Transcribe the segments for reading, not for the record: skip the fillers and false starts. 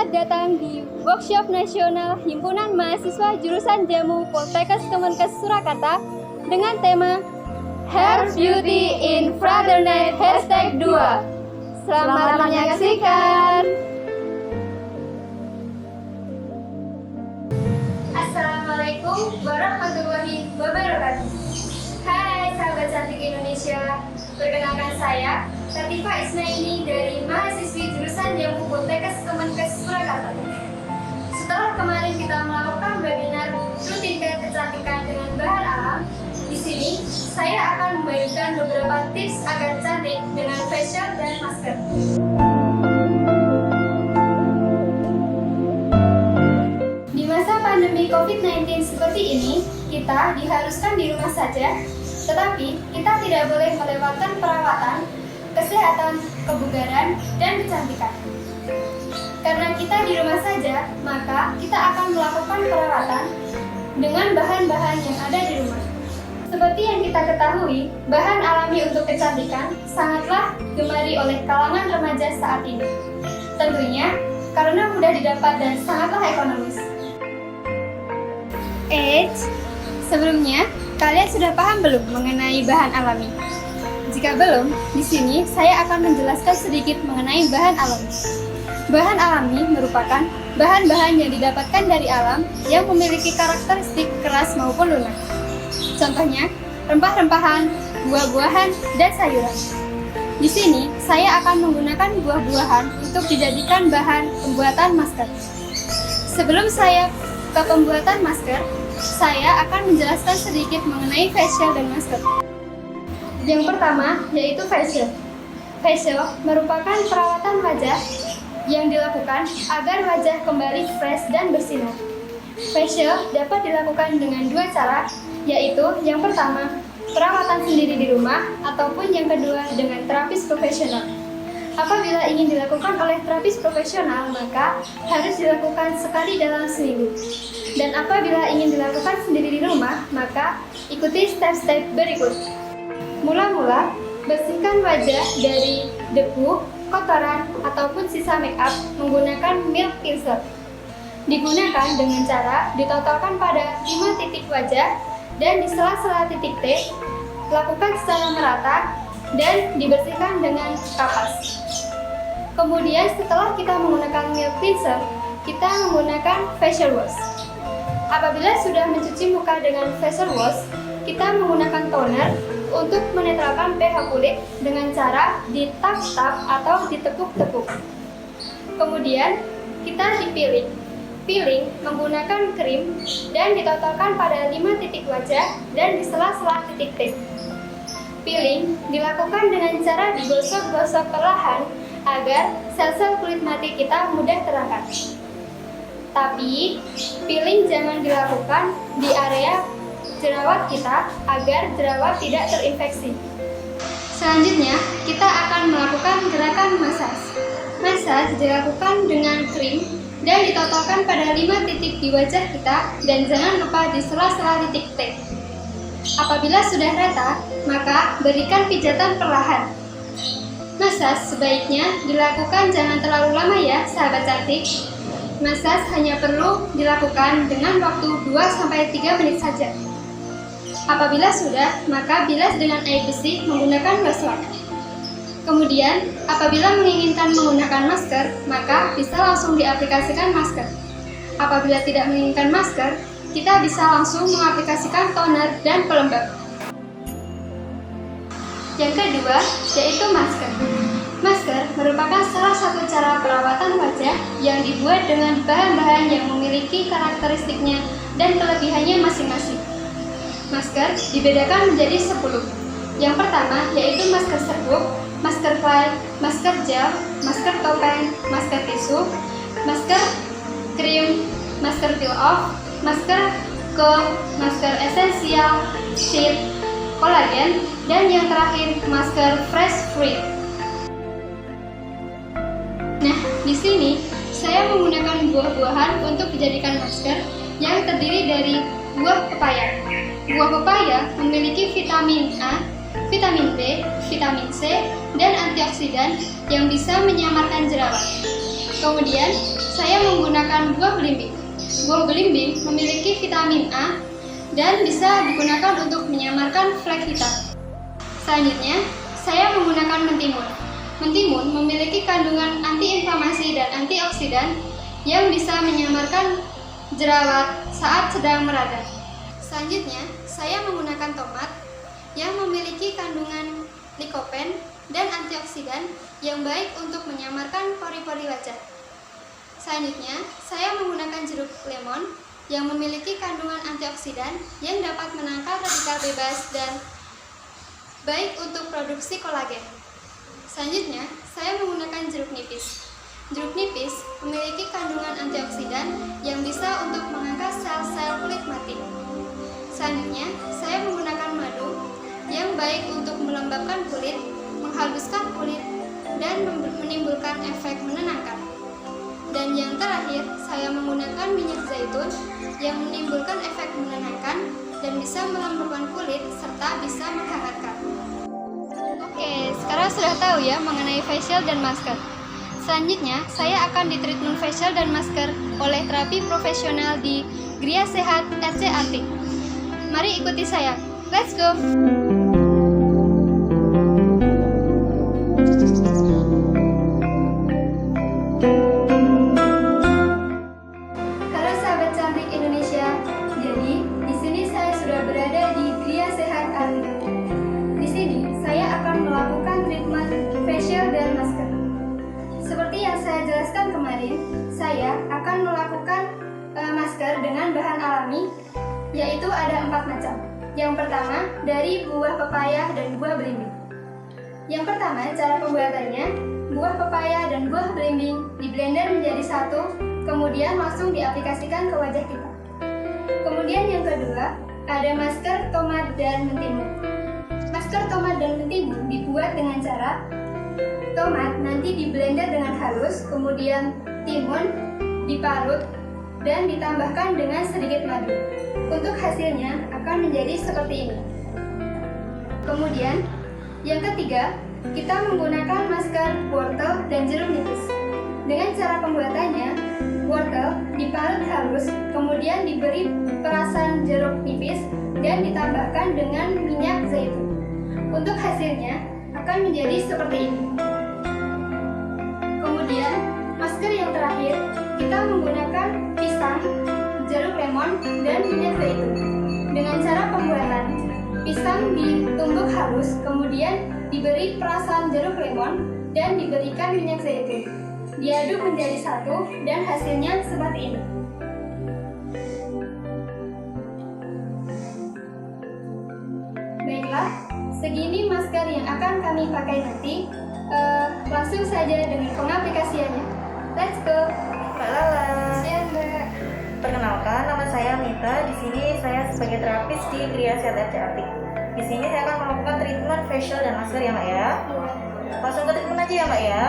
Selamat datang di Workshop Nasional Himpunan Mahasiswa Jurusan Jamu Poltekkes Kemenkes Surakarta dengan tema Health Beauty in Fraternet #2. Selamat menyaksikan. Assalamualaikum warahmatullahi wabarakatuh. Hai sahabat cantik Indonesia, perkenalkan saya Latifah Isnaini dari mahasiswi jurusan Jamu Poltekkes Kemenkes Surakarta. Setelah kemarin kita melakukan webinar rutin kecantikan dengan bahan alam, di sini saya akan membagikan beberapa tips agar cantik dengan facial dan masker. Di masa pandemi COVID-19 seperti ini, kita diharuskan di rumah saja, tetapi kita tidak boleh melewatkan perawatan, kesehatan, kebugaran, dan kecantikan. Karena kita di rumah saja, maka kita akan melakukan perawatan dengan bahan-bahan yang ada di rumah. Seperti yang kita ketahui, bahan alami untuk kecantikan sangatlah digemari oleh kalangan remaja saat ini. Tentunya, karena mudah didapat dan sangatlah ekonomis. Sebelumnya, kalian sudah paham belum mengenai bahan alami? Jika belum, di sini saya akan menjelaskan sedikit mengenai bahan alami. Bahan alami merupakan bahan-bahan yang didapatkan dari alam yang memiliki karakteristik keras maupun lunak. Contohnya, rempah-rempahan, buah-buahan, dan sayuran. Di sini, saya akan menggunakan buah-buahan untuk dijadikan bahan pembuatan masker. Sebelum saya ke pembuatan masker, saya akan menjelaskan sedikit mengenai facial dan masker. Yang pertama yaitu facial. Facial merupakan perawatan wajah yang dilakukan agar wajah kembali fresh dan bersinar. Facial dapat dilakukan dengan dua cara, yaitu yang pertama, perawatan sendiri di rumah, ataupun yang kedua dengan terapis profesional. Apabila ingin dilakukan oleh terapis profesional, maka harus dilakukan sekali dalam seminggu. Dan apabila ingin dilakukan sendiri di rumah, maka ikuti step-step berikut. Mula-mula, bersihkan wajah dari debu, kotoran, ataupun sisa make up menggunakan milk cleanser. Digunakan dengan cara ditotolkan pada 5 titik wajah dan di sela-sela titik T, lakukan secara merata dan dibersihkan dengan kapas. Kemudian setelah kita menggunakan milk cleanser, kita menggunakan facial wash. Apabila sudah mencuci muka dengan facial wash, kita menggunakan toner untuk menetralkan pH kulit dengan cara ditap-tap atau ditekuk-tekuk. Kemudian kita dipiling. Piling menggunakan krim dan ditotolkan pada 5 titik wajah dan di sela-sela titik T. Piling dilakukan dengan cara digosok-gosok perlahan agar sel-sel kulit mati kita mudah terangkat. Tapi, piling jangan dilakukan di area jerawat kita agar jerawat tidak terinfeksi. Selanjutnya, kita akan melakukan gerakan massage. Massage dilakukan dengan krim dan ditotolkan pada 5 titik di wajah kita dan jangan lupa di sela-sela titik T. Apabila sudah rata, maka berikan pijatan perlahan. Massage sebaiknya dilakukan jangan terlalu lama ya, sahabat cantik. Massage hanya perlu dilakukan dengan waktu 2-3 menit saja. Apabila sudah, maka bilas dengan air bersih menggunakan washcloth. Kemudian, apabila menginginkan menggunakan masker, maka bisa langsung diaplikasikan masker. Apabila tidak menginginkan masker, kita bisa langsung mengaplikasikan toner dan pelembab. Yang kedua, yaitu masker. Masker merupakan salah satu cara perawatan wajah yang dibuat dengan bahan-bahan yang memiliki karakteristiknya dan kelebihannya masing-masing. Masker dibedakan menjadi 10. Yang pertama yaitu masker serbuk, masker clay, masker gel, masker topeng, masker tisu, masker krim, masker peel off, masker gel, masker esensial, sheet, kolagen, dan yang terakhir masker fresh fruit. Nah, di sini saya menggunakan buah-buahan untuk dijadikan masker yang terdiri dari buah pepaya. Buah pepaya memiliki vitamin A, vitamin B, vitamin C, dan antioksidan yang bisa menyamarkan jerawat. Kemudian, saya menggunakan buah belimbing. Buah belimbing memiliki vitamin A dan bisa digunakan untuk menyamarkan flek hitam. Selanjutnya, saya menggunakan mentimun. Mentimun memiliki kandungan antiinflamasi dan antioksidan yang bisa menyamarkan jerawat saat sedang meradang. Selanjutnya, saya menggunakan tomat yang memiliki kandungan likopen dan antioksidan yang baik untuk menyamarkan pori-pori wajah. Selanjutnya, saya menggunakan jeruk lemon yang memiliki kandungan antioksidan yang dapat menangkal radikal bebas dan baik untuk produksi kolagen. Selanjutnya, saya menggunakan jeruk nipis. Jeruk nipis memiliki kandungan antioksidan yang bisa untuk mengangkat sel-sel kulit mati. Selanjutnya, saya menggunakan madu yang baik untuk melembabkan kulit, menghaluskan kulit, dan menimbulkan efek menenangkan. Dan yang terakhir, saya menggunakan minyak zaitun yang menimbulkan efek menenangkan dan bisa melembabkan kulit serta bisa menghangatkan. Oke, sekarang sudah tahu ya mengenai facial dan masker. Selanjutnya, saya akan di treatment facial dan masker oleh terapi profesional di Gria Sehat RC Artik. Mari ikuti saya. Let's go! Halo sahabat cantik Indonesia. Jadi, di sini saya sudah berada di Gria Sehat Artik. Di sini saya akan melakukan treatment facial dan masker. Seperti yang saya jelaskan kemarin, saya akan melakukan masker dengan bahan alami, yaitu ada 4 macam. Yang pertama, dari buah pepaya dan buah belimbing. Yang pertama, cara pembuatannya, buah pepaya dan buah belimbing diblender menjadi satu, kemudian langsung diaplikasikan ke wajah kita. Kemudian yang kedua, ada masker tomat dan mentimun. Masker tomat dan mentimun dibuat dengan cara tomat nanti diblender dengan halus, kemudian timun diparut dan ditambahkan dengan sedikit madu. Untuk hasilnya akan menjadi seperti ini. Kemudian, yang ketiga, kita menggunakan masker wortel dan jeruk nipis. Dengan cara pembuatannya, wortel diparut halus, kemudian diberi perasan jeruk nipis dan ditambahkan dengan minyak zaitun. Untuk hasilnya akan menjadi seperti ini. Kemudian, masker yang terakhir, kita menggunakan pisang, jeruk lemon, dan minyak zaitun. Dengan cara pembuatan, pisang ditumbuk halus, kemudian diberi perasan jeruk lemon, dan diberikan minyak zaitun. Diaduk menjadi satu, dan hasilnya seperti ini. Baiklah, segini masker yang akan kami pakai nanti. Langsung saja dengan pengaplikasiannya. Let's go. Mbak Lala. Saya Mbak. Perkenalkan, nama saya Mita. Di sini saya sebagai terapis di Gria Sehat RC Artik. Di sini saya akan melakukan treatment facial dan masker ya, Mbak ya. Langsung ke treatment aja ya, Mbak ya.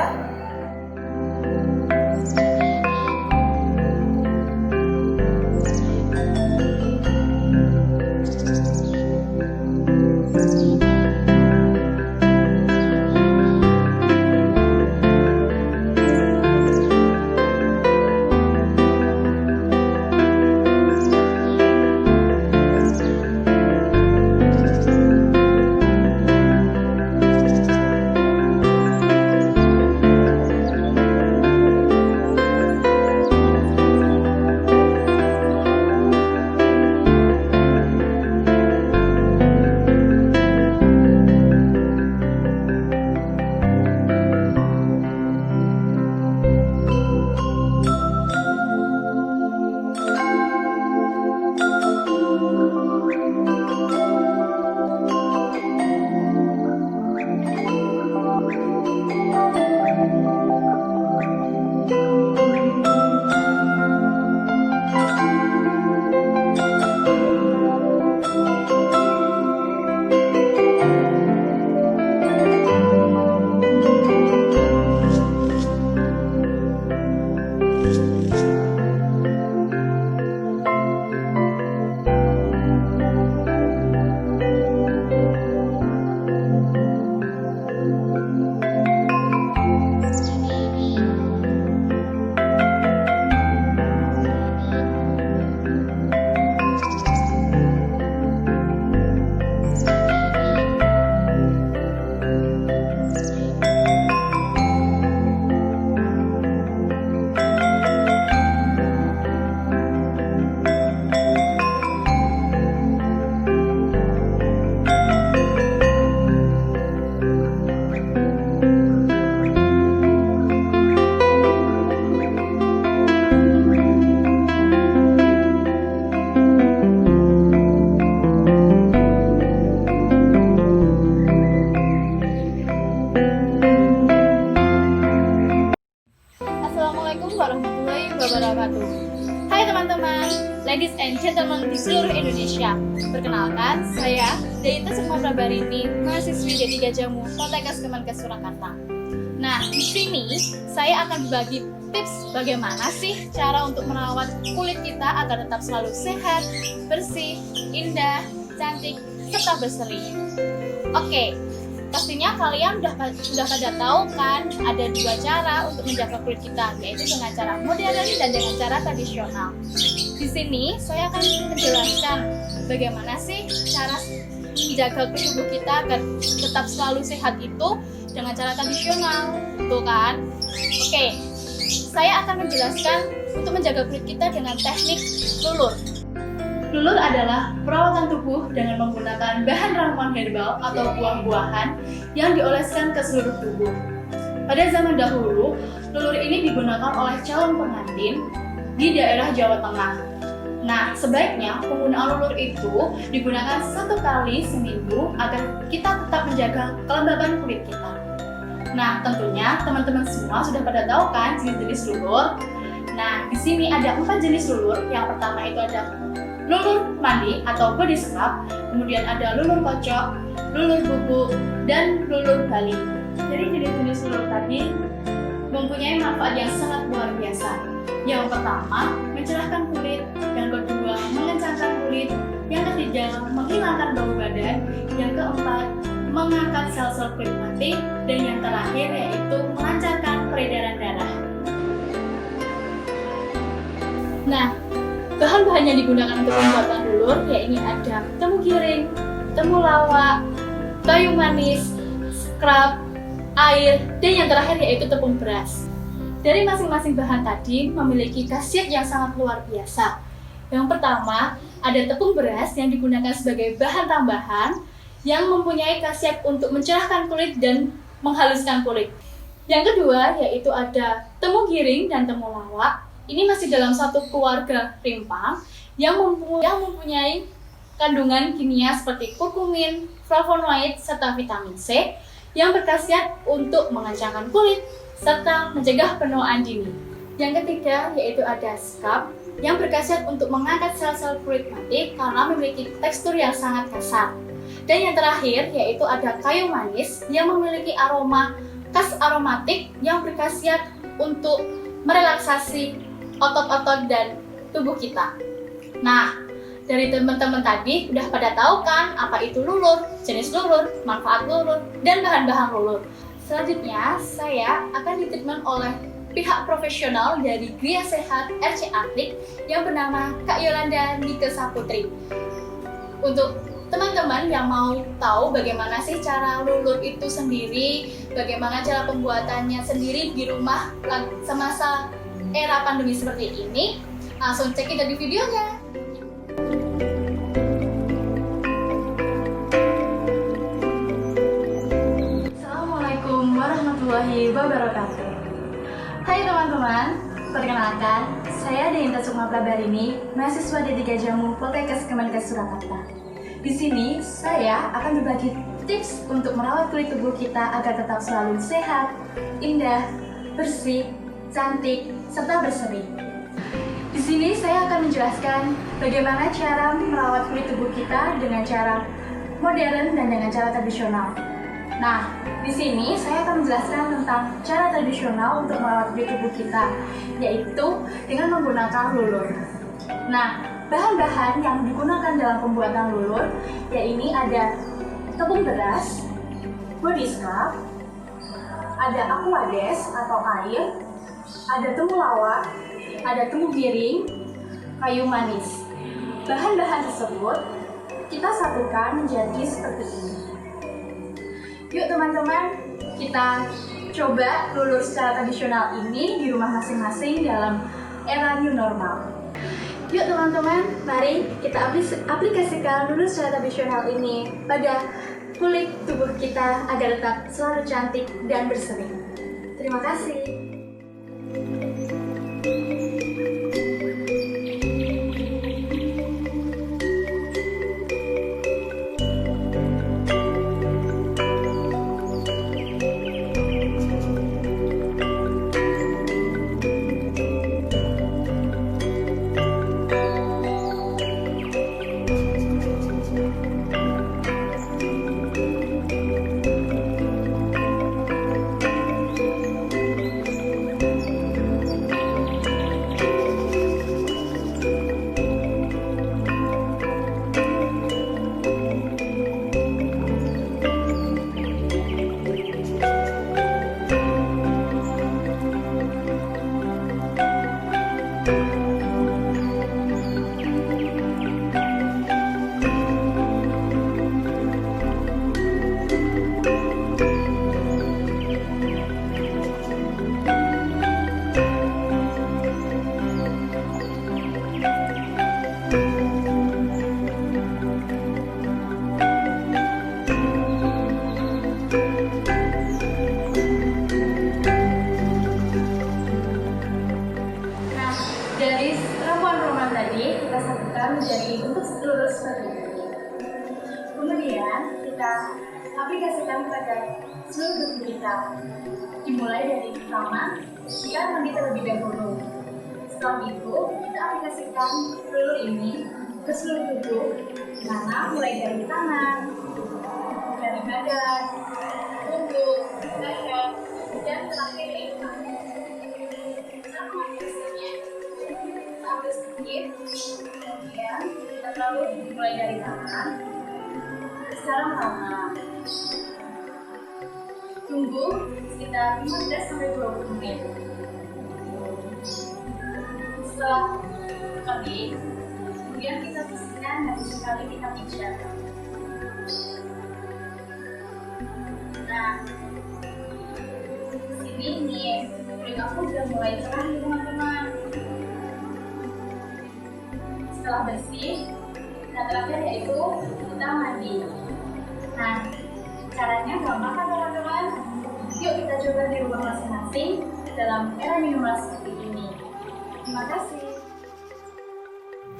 Hai teman-teman, ladies and gentlemen di seluruh Indonesia. Perkenalkan, saya Deinta Sukma Prabarini, mahasiswi D3 Jamu, Poltekkes Kemenkes Surakarta. Nah, di sini saya akan berbagi tips bagaimana sih cara untuk merawat kulit kita agar tetap selalu sehat, bersih, indah, cantik, serta berseri. Oke, pastinya kalian sudah pada tahu kan ada dua cara untuk menjaga kulit kita, yaitu dengan cara modern dan dengan cara tradisional. Di sini saya akan menjelaskan bagaimana sih cara menjaga kulit tubuh kita agar tetap selalu sehat itu dengan cara tradisional, tuh kan? Oke, saya akan menjelaskan untuk menjaga kulit kita dengan teknik lulur. Lulur adalah perawatan tubuh dengan menggunakan bahan ramuan herbal atau buah-buahan yang dioleskan ke seluruh tubuh. Pada zaman dahulu, lulur ini digunakan oleh calon pengantin di daerah Jawa Tengah. Nah, sebaiknya penggunaan lulur itu digunakan 1 kali seminggu agar kita tetap menjaga kelembaban kulit kita. Nah, tentunya teman-teman semua sudah pada tahu kan jenis-jenis lulur. Nah, di sini ada 4 jenis lulur. Yang pertama itu ada lulur mandi atau body scrub, kemudian ada lulur kocok, lulur bubuk, dan lulur bali. Jadi jenis-jenis lulur tadi mempunyai manfaat yang sangat luar biasa. Yang pertama, mencerahkan kulit. Yang kedua, mengencangkan kulit. Yang ketiga, menghilangkan bau badan. Yang keempat, mengangkat sel-sel kulit mati. Dan yang terakhir yaitu melancarkan peredaran darah. Nah, bahan-bahan yang digunakan untuk pembuatan lulur yaitu ada temu giring, temu lawak, kayu manis, scrub, air, dan yang terakhir yaitu tepung beras. Dari masing-masing bahan tadi memiliki khasiat yang sangat luar biasa. Yang pertama, ada tepung beras yang digunakan sebagai bahan tambahan yang mempunyai khasiat untuk mencerahkan kulit dan menghaluskan kulit. Yang kedua yaitu ada temu giring dan temu lawak. Ini masih dalam satu keluarga rimpang yang mempunyai kandungan kimia seperti kurkumin, flavonoid, serta vitamin C yang berkhasiat untuk mengencangkan kulit serta mencegah penuaan dini. Yang ketiga yaitu ada scrub yang berkhasiat untuk mengangkat sel-sel kulit mati karena memiliki tekstur yang sangat kasar. Dan yang terakhir yaitu ada kayu manis yang memiliki aroma khas aromatik yang berkhasiat untuk merelaksasi otot-otot dan tubuh kita. Nah, dari teman-teman tadi udah pada tahu kan apa itu lulur, jenis lulur, manfaat lulur, dan bahan-bahan lulur. Selanjutnya, saya akan ditreatment oleh pihak profesional dari Gria Sehat RC Artik yang bernama Kak Yolanda Nike Saputri. Untuk teman-teman yang mau tahu bagaimana sih cara lulur itu sendiri, bagaimana cara pembuatannya sendiri di rumah semasa era pandemi seperti ini, langsung cekin dari videonya. Assalamualaikum warahmatullahi wabarakatuh. Hai teman-teman, perkenalkan, saya Deinta Sukma Prabarini, mahasiswa D3 Jamu, Poltekkes Kemenkes Surakarta. Di sini saya akan berbagi tips untuk merawat kulit tubuh kita agar tetap selalu sehat, indah, bersih, cantik, serta berseri. Di sini saya akan menjelaskan bagaimana cara merawat kulit tubuh kita dengan cara modern dan dengan cara tradisional. Nah, di sini saya akan menjelaskan tentang cara tradisional untuk merawat kulit tubuh kita, yaitu dengan menggunakan lulur. Nah, bahan-bahan yang digunakan dalam pembuatan lulur yaitu ada tepung beras, body scrub, ada aquades atau air, ada temu lawak, ada temu giring, kayu manis. Bahan-bahan tersebut kita satukan menjadi seperti ini. Yuk teman-teman, kita coba lulur secara tradisional ini di rumah masing-masing dalam era new normal. Yuk teman-teman, mari kita aplikasikan lulur secara tradisional ini pada kulit tubuh kita agar tetap selalu cantik dan berseri. Terima kasih. tubuh. Kemudian kita aplikasikan pada seluruh tubuh kita. Dimulai dari pertama, kita mandi terlebih dahulu. Setelah itu, kita aplikasikan pelur ini ke seluruh tubuh, mana mulai dari tangan, dari badan, punggung, dada, dan terakhir yaitu kaki. Setelah mengaplikasikannya, kita ambil sedikit, kemudian kita lalu mulai dari tangan. Sekarang tangan. Tunggu sekitar 15-20 menit. Setelah kering, kemudian kita bersihkan dan sekali kita pijat. Nah, sini nih, kulit aku sudah mulai cerah nih teman-teman. Setelah bersih, nah terakhir yaitu kita mandi. Nah, caranya gampang kan teman-teman? Yuk kita coba di rumah masing-masing dalam era minimal seperti ini. Terima kasih.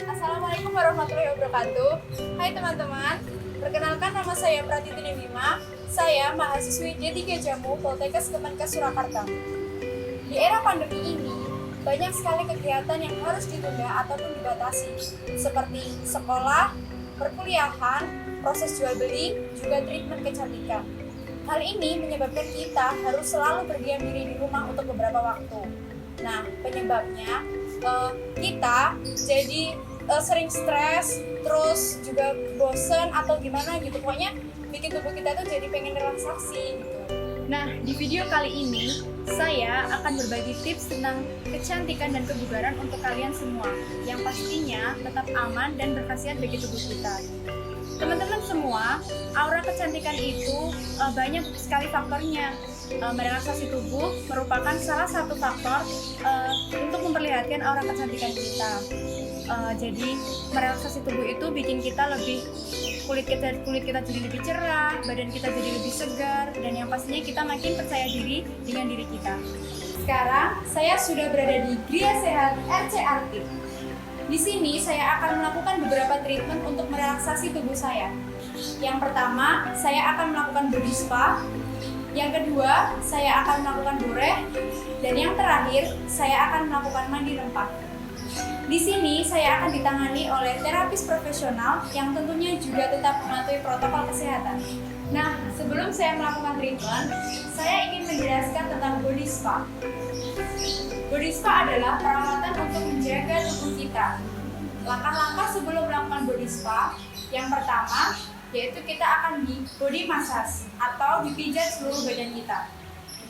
Assalamualaikum warahmatullahi wabarakatuh. Hai teman-teman, perkenalkan nama saya Pratiti Dewima. Saya mahasiswi D3 Jamu Poltekkes Kemenkes Surakarta. Di era pandemi ini, banyak sekali kegiatan yang harus ditunda ataupun dibatasi, seperti sekolah, perkuliahan, proses jual beli, juga treatment kecantikan. Hal ini menyebabkan kita harus selalu berdiam diri di rumah untuk beberapa waktu. Nah, penyebabnya kita jadi sering stres, terus juga bosen atau gimana gitu. Pokoknya bikin tubuh kita tuh jadi pengen relaksasi gitu. Nah, di video kali ini saya akan berbagi tips tentang kecantikan dan kebugaran untuk kalian semua yang pastinya tetap aman dan berkhasiat bagi tubuh kita. Teman-teman semua, aura kecantikan itu banyak sekali faktornya. Merelaksasi tubuh merupakan salah satu faktor untuk memperlihatkan aura kecantikan kita. Jadi merelaksasi tubuh itu bikin kita lebih kulit kita jadi lebih cerah, badan kita jadi lebih segar, dan yang pastinya kita makin percaya diri dengan diri kita. Sekarang saya sudah berada di Gria Sehat RC Artik. Di sini saya akan melakukan beberapa treatment untuk merelaksasi tubuh saya. Yang pertama, saya akan melakukan body spa. Yang kedua, saya akan melakukan boreh. Dan yang terakhir, saya akan melakukan mandi rempah. Di sini saya akan ditangani oleh terapis profesional yang tentunya juga tetap mematuhi protokol kesehatan. Nah, sebelum saya melakukan treatment, saya ingin menjelaskan tentang body spa. Body spa adalah perawatan untuk menjaga tubuh kita. Langkah-langkah sebelum melakukan body spa, yang pertama yaitu kita akan di body massage atau dipijat seluruh badan kita.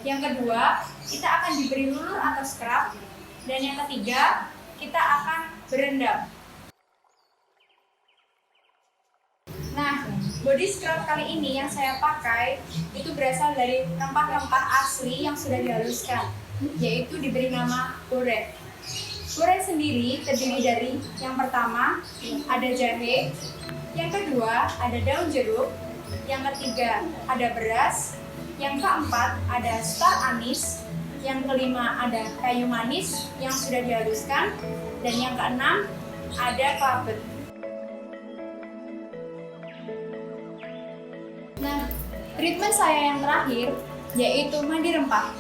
Yang kedua, kita akan diberi lulur atau scrub. Dan yang ketiga, kita akan berendam. Nah, body scrub kali ini yang saya pakai itu berasal dari rempah-rempah asli yang sudah dihaluskan, yaitu diberi nama boreh. Boreh sendiri terdiri dari yang pertama ada jahe, yang kedua ada daun jeruk, yang ketiga ada beras, yang keempat ada star anis, yang kelima ada kayu manis yang sudah dihaluskan, dan yang keenam ada kelabet. Nah, treatment saya yang terakhir yaitu mandi rempah.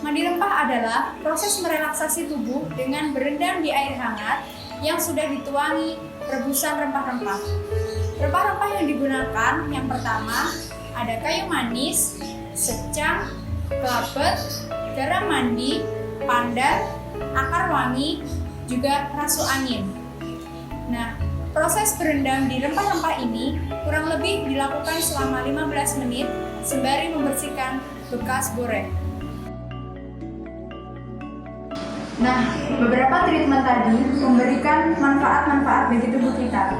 Mandi rempah adalah proses merelaksasi tubuh dengan berendam di air hangat yang sudah dituangi rebusan rempah-rempah. Rempah-rempah yang digunakan yang pertama ada kayu manis, secang, kelabet, garam mandi, pandan, akar wangi, juga rasu angin. Nah, proses berendam di rempah-rempah ini kurang lebih dilakukan selama 15 menit sembari membersihkan bekas boreh. Nah, beberapa treatment tadi memberikan manfaat-manfaat bagi tubuh kita.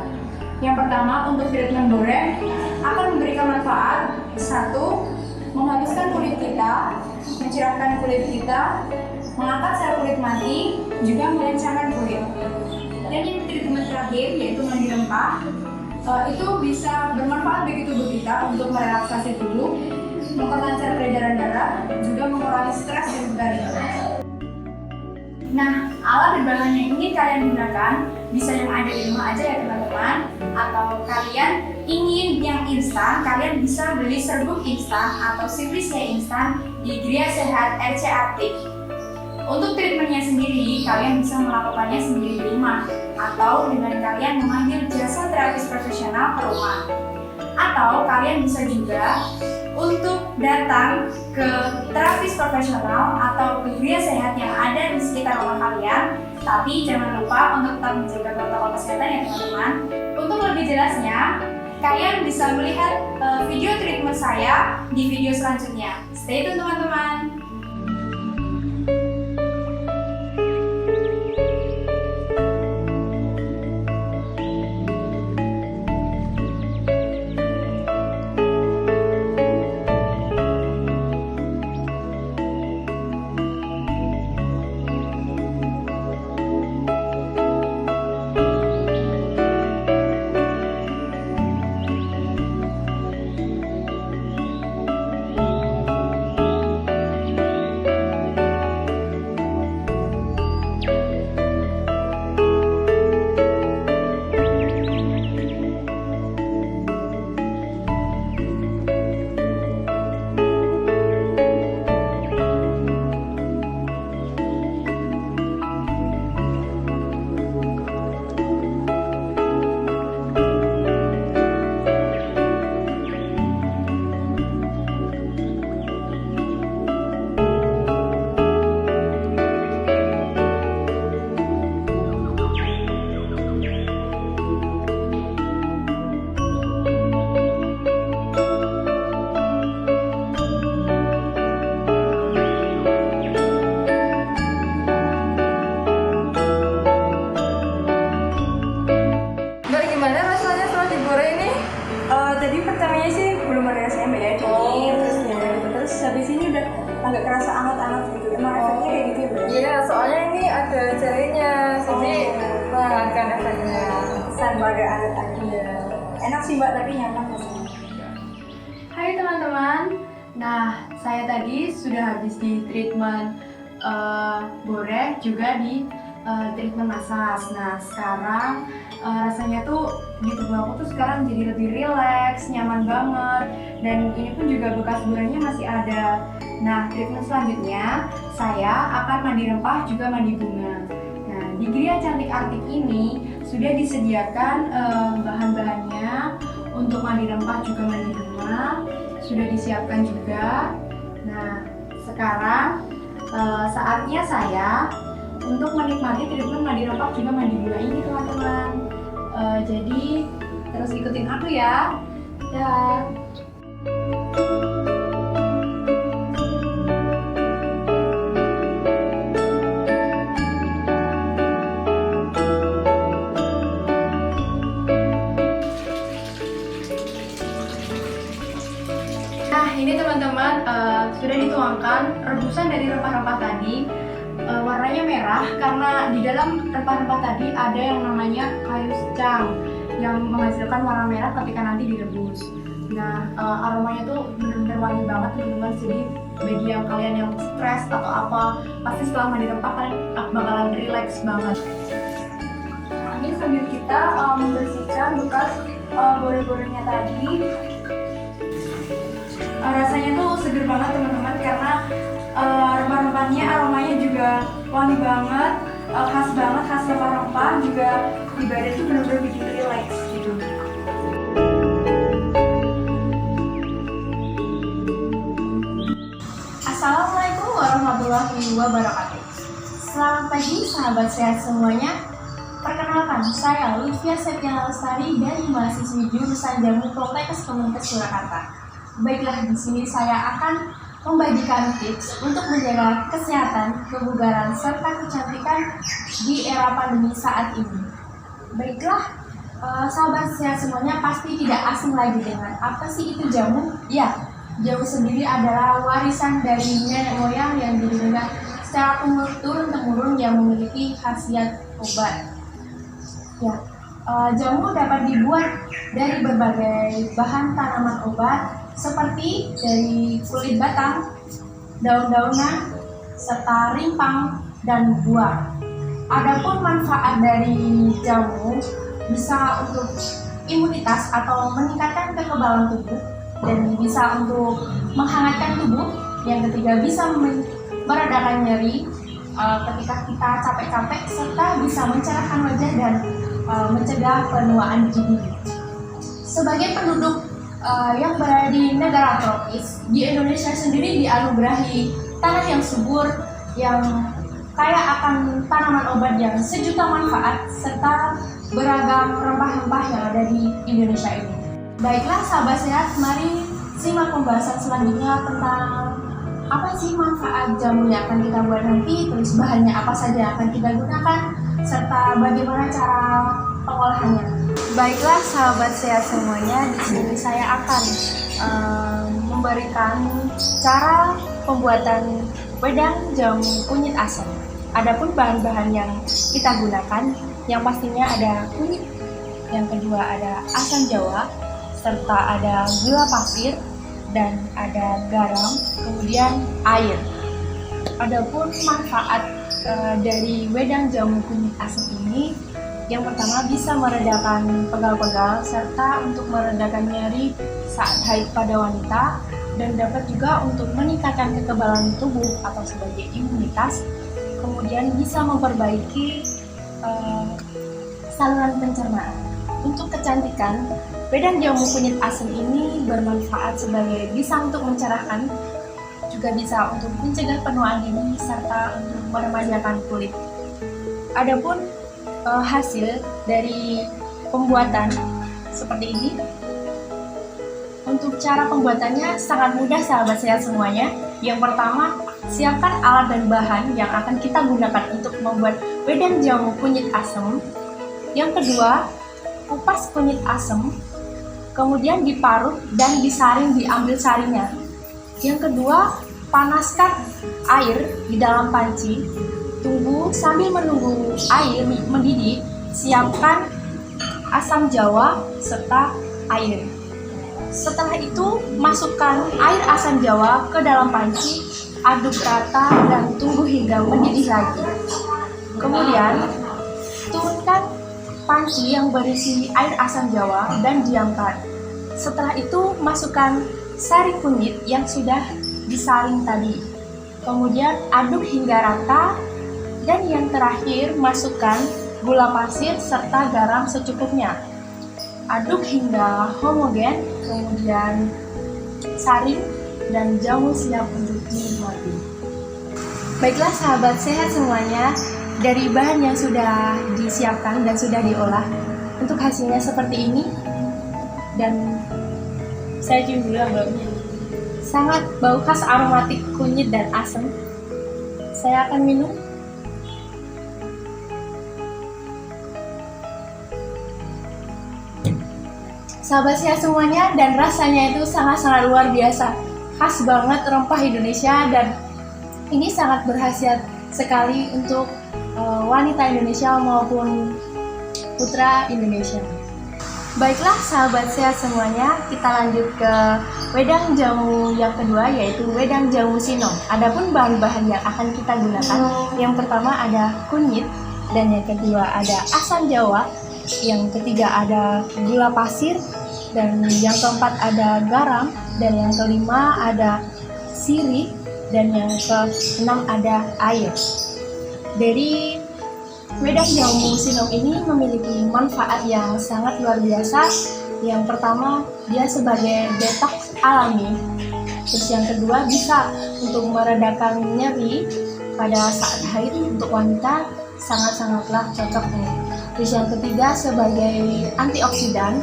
Yang pertama, untuk treatment boreh akan memberikan manfaat 1. Menghaluskan kulit kita, mencerahkan kulit kita, mengangkat sel kulit mati, juga melencangkan kulit. Dan yang treatment terakhir yaitu mandi rempah, itu bisa bermanfaat bagi tubuh kita untuk merelaksasi tubuh, memperlancar peredaran darah, juga mengurangi stres dan beban. Nah, alat dan bahan yang ingin kalian gunakan bisa yang ada di rumah aja ya teman-teman. Atau kalian ingin yang instan, kalian bisa beli serbuk instan atau Simplicity instan di Gria Sehat RC Artik. Untuk treatmentnya sendiri, kalian bisa melakukannya sendiri di rumah atau dengan kalian memanggil jasa terapis profesional ke rumah. Atau kalian bisa juga untuk datang ke terapis profesional atau ke Gria Sehat yang ada di sekitar rumah kalian. Tapi jangan lupa untuk tetap menjaga protokol kesehatan ya teman-teman. Untuk lebih jelasnya, kalian bisa melihat video treatment saya di video selanjutnya. Stay tune teman-teman. Tadi pertamanya sih belum ada rasanya ya, terus habis ini udah agak kerasa anget-anget gitu. Emang efeknya kayak gitu ya? Iya, soalnya ini ada jarinya, jadi menghangatkan efeknya. Kesan agak anget-anget. Enak sih Mbak, tapi nyaman rasanya. Hai teman-teman, nah saya tadi sudah habis di treatment boreh juga di treatment massage. Nah sekarang rasanya tuh di tubuh aku tuh sekarang jadi lebih rileks, nyaman banget, dan ini pun juga bekas borehnya masih ada. Nah treatment selanjutnya saya akan mandi rempah juga mandi bunga. Nah di Gria Cantik Artik ini sudah disediakan bahan-bahannya untuk mandi rempah juga mandi bunga, sudah disiapkan juga. Nah sekarang saatnya saya untuk menikmati treatment mandi rempah juga mandi bunga ini teman-teman. Jadi terus ikutin aku ya. Dah. Nah ini teman-teman sudah dituangkan rebusan dari rempah-rempah tadi. Warnanya merah karena di dalam rempah-rempah tadi ada yang namanya kayu secang yang menghasilkan warna merah ketika nanti direbus. Nah aromanya tuh benar-benar wangi banget teman-teman. Jadi bagi yang kalian yang stres atau apa, pasti setelah mandi rempah kalian bakalan relax banget. Ini sambil kita membersihkan bekas boreh-borehnya tadi. Rasanya tuh seger banget teman-teman karena rempah-rempahnya aromanya juga wangi banget, khas banget, khas rempah-rempah, juga di badan tuh benar-benar bikin relax gitu. Assalamualaikum warahmatullahi wabarakatuh. Selamat pagi sahabat sehat semuanya. Perkenalkan, saya Lutfia Septiana Lestari dari mahasiswi jurusan Jamu Poltekkes Kemenkes Surakarta. Baiklah, di sini saya akan membagikan tips untuk menjaga kesehatan, kebugaran, serta kecantikan di era pandemi saat ini. Baiklah, sahabat sehat semuanya pasti tidak asing lagi dengan apa sih itu jamu? Ya, jamu sendiri adalah warisan dari nenek moyang yang diberikan secara turun-temurun yang memiliki khasiat obat. Ya, jamu dapat dibuat dari berbagai bahan tanaman obat seperti dari kulit batang, daun-daunan, serta rimpang dan buah. Adapun manfaat dari jamu bisa untuk imunitas atau meningkatkan kekebalan tubuh, dan bisa untuk menghangatkan tubuh. Yang ketiga, bisa meredakan nyeri ketika kita capek-capek, serta bisa mencerahkan wajah dan mencegah penuaan dini. Sebagai penduduk yang berada di negara tropis, di Indonesia sendiri dianugerahi tanah yang subur, yang kaya akan tanaman obat yang sejuta manfaat, serta beragam rempah-rempah yang ada di Indonesia ini. Baiklah sahabat sehat, mari simak pembahasan selanjutnya tentang apa sih manfaat jamu yang akan kita buat nanti, terus bahannya apa saja yang akan kita gunakan, serta bagaimana cara pengolahannya. Baiklah sahabat sehat semuanya, di sini saya akan memberikan cara pembuatan wedang jamu kunyit asam. Adapun bahan-bahan yang kita gunakan, yang pastinya ada kunyit, yang kedua ada asam jawa, serta ada gula pasir, dan ada garam, kemudian air. Adapun manfaat dari wedang jamu kunyit asam ini, yang pertama bisa meredakan pegal-pegal, serta untuk meredakan nyeri saat haid pada wanita, dan dapat juga untuk meningkatkan kekebalan tubuh atau sebagai imunitas. Kemudian bisa memperbaiki saluran pencernaan. Untuk kecantikan, wedang jamu kunyit asam ini bermanfaat sebagai bisa untuk mencerahkan, juga bisa untuk mencegah penuaan dini, serta untuk meremajakan kulit. Adapun hasil dari pembuatan seperti ini. Untuk cara pembuatannya sangat mudah sahabat sehat semuanya. Yang pertama, siapkan alat dan bahan yang akan kita gunakan untuk membuat wedang jamu kunyit asam. Yang kedua, kupas kunyit asam, kemudian diparut dan disaring, diambil sarinya. Yang kedua, panaskan air di dalam panci. Tunggu sambil menunggu air mendidih, siapkan asam jawa serta air. Setelah itu, masukkan air asam jawa ke dalam panci, aduk rata dan tunggu hingga mendidih lagi. Kemudian, turunkan panci yang berisi air asam jawa dan diamkan. Setelah itu, masukkan sari kunyit yang sudah disaring tadi. Kemudian, aduk hingga rata. Dan yang terakhir, masukkan gula pasir serta garam secukupnya. Aduk hingga homogen, kemudian saring, dan jamu siap untuk dinikmati. Baiklah sahabat sehat semuanya, dari bahan yang sudah disiapkan dan sudah diolah, untuk hasilnya seperti ini. Dan saya cium dulu baunya. Sangat bau khas aromatik kunyit dan asam. Saya akan minum. Sahabat sehat semuanya, dan rasanya itu sangat-sangat luar biasa. Khas banget rempah Indonesia, dan ini sangat berkhasiat sekali untuk wanita Indonesia maupun putra Indonesia. Baiklah sahabat sehat semuanya, kita lanjut ke wedang jamu yang kedua, yaitu wedang jamu Sinong. Adapun bahan-bahan yang akan kita gunakan, yang pertama ada kunyit, dan yang kedua ada asam jawa, yang ketiga ada gula pasir, dan yang keempat ada garam, dan yang kelima ada sirih, dan yang keenam ada air. Dari wedang jamu Sinong ini memiliki manfaat yang sangat luar biasa. Yang pertama, dia sebagai detox alami. Terus yang kedua, bisa untuk meredakan nyeri pada saat haid untuk wanita, sangat-sangatlah cocok nih. Terus yang ketiga, sebagai antioksidan.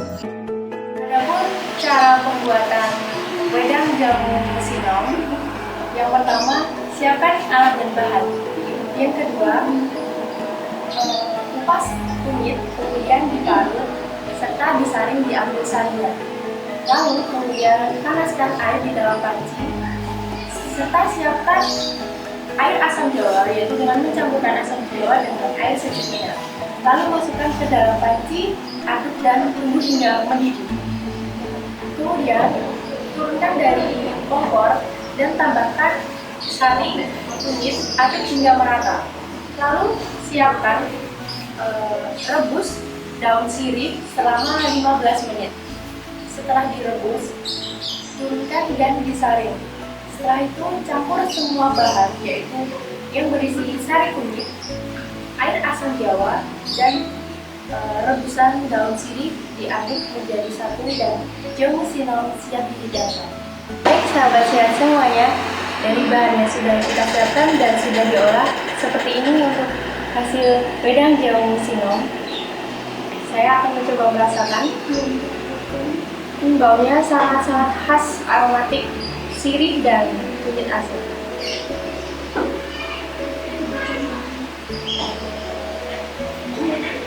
Adapun cara pembuatan wedang jamu Sinong, yang pertama, siapkan alat dan bahan. Yang kedua, kupas kunyit, kemudian diparut serta disaring, diambil sarinya. Lalu kemudian panaskan air di dalam panci, serta siapkan air asam jawa, yaitu dengan mencampurkan asam jawa dengan air secukupnya. Lalu masukkan ke dalam panci, aduk dan tunggu hingga mendidih. Kemudian turunkan dari kompor dan tambahkan sari kunyit, aduk hingga merata. Lalu siapkan rebus daun sirih selama 15 menit. Setelah direbus, turunkan dan disaring. Setelah itu campur semua bahan, yaitu yang berisi sari kunyit, air asam jawa, dan rebusan daun sirih diaduk menjadi satu dan jamu sinom siap dihidangkan. Baik sahabat sehat semuanya, dari bahan yang sudah kita siapkan dan sudah diolah seperti ini untuk hasil wedang jamu sinom. Saya akan mencoba merasakan. Baunya sangat-sangat khas, aromatik, sirih dan kunyit asam.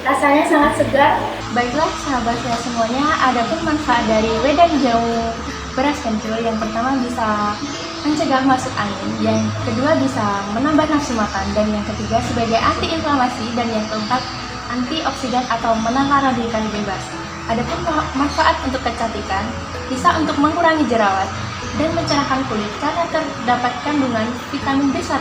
Rasanya sangat segar. Baiklah sahabat saya semuanya, adapun manfaat dari wedang jamu beras kencur, yang pertama bisa mencegah masuk angin, yang kedua bisa menambah nafsu makan, dan yang ketiga sebagai anti-inflamasi, dan yang keempat antioksidan atau menangkal radikal bebas. Adapun manfaat untuk kecantikan, bisa untuk mengurangi jerawat dan mencerahkan kulit karena terdapat kandungan vitamin B1,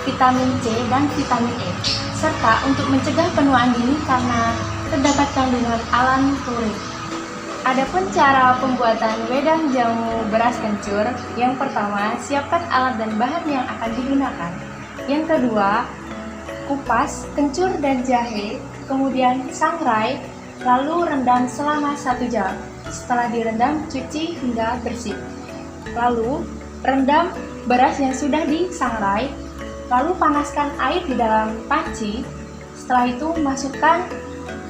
vitamin C, dan vitamin E, serta untuk mencegah penuaan dini karena terdapat kandungan alan-klurin. Adapun cara pembuatan wedang jamu beras kencur, yang pertama, siapkan alat dan bahan yang akan digunakan. Yang kedua, kupas kencur dan jahe, kemudian sangrai, lalu rendam selama 1 jam. Setelah direndam, cuci hingga bersih. Lalu, rendam beras yang sudah disangrai, lalu panaskan air di dalam panci. Setelah itu, masukkan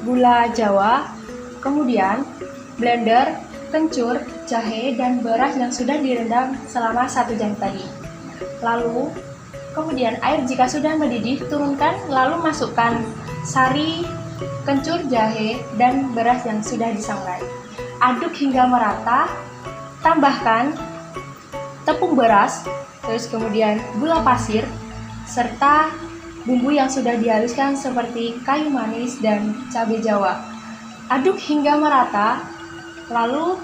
gula jawa, kemudian blender, kencur, jahe, dan beras yang sudah direndam selama 1 jam tadi. Lalu, kemudian air jika sudah mendidih, turunkan, lalu masukkan sari, kencur, jahe, dan beras yang sudah disangrai. Aduk hingga merata, tambahkan tepung beras, terus kemudian gula pasir, serta bumbu yang sudah dihaluskan seperti kayu manis dan cabai jawa. Aduk hingga merata, lalu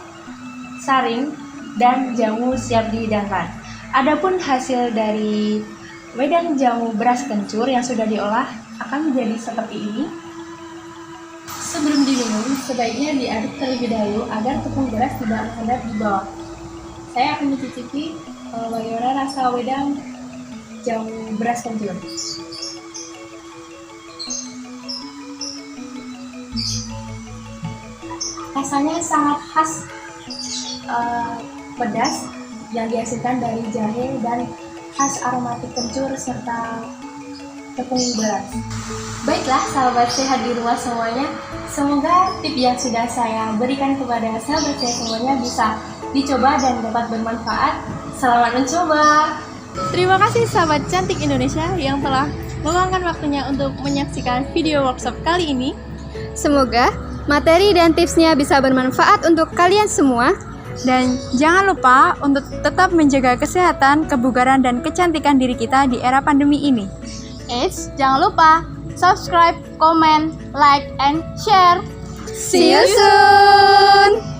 saring dan jamu siap dihidangkan. Adapun hasil dari wedang jamu beras kencur yang sudah diolah akan menjadi seperti ini. Sebelum diminum, sebaiknya diaduk terlebih dahulu agar tepung beras tidak mengendap di bawah. Saya akan mencicipi bagaimana rasa wedang jamu beras kencur. Rasanya sangat khas, pedas yang dihasilkan dari jahe dan khas aromatik kencur serta tepung beras. Baiklah sahabat sehat di rumah semuanya, semoga tips yang sudah saya berikan kepada sahabat saya semuanya bisa dicoba dan dapat bermanfaat. Selamat mencoba. Terima kasih sahabat cantik Indonesia yang telah meluangkan waktunya untuk menyaksikan video workshop kali ini. Semoga materi dan tipsnya bisa bermanfaat untuk kalian semua. Dan jangan lupa untuk tetap menjaga kesehatan, kebugaran, dan kecantikan diri kita di era pandemi ini. Jangan lupa subscribe, comment, like, and share. See you soon!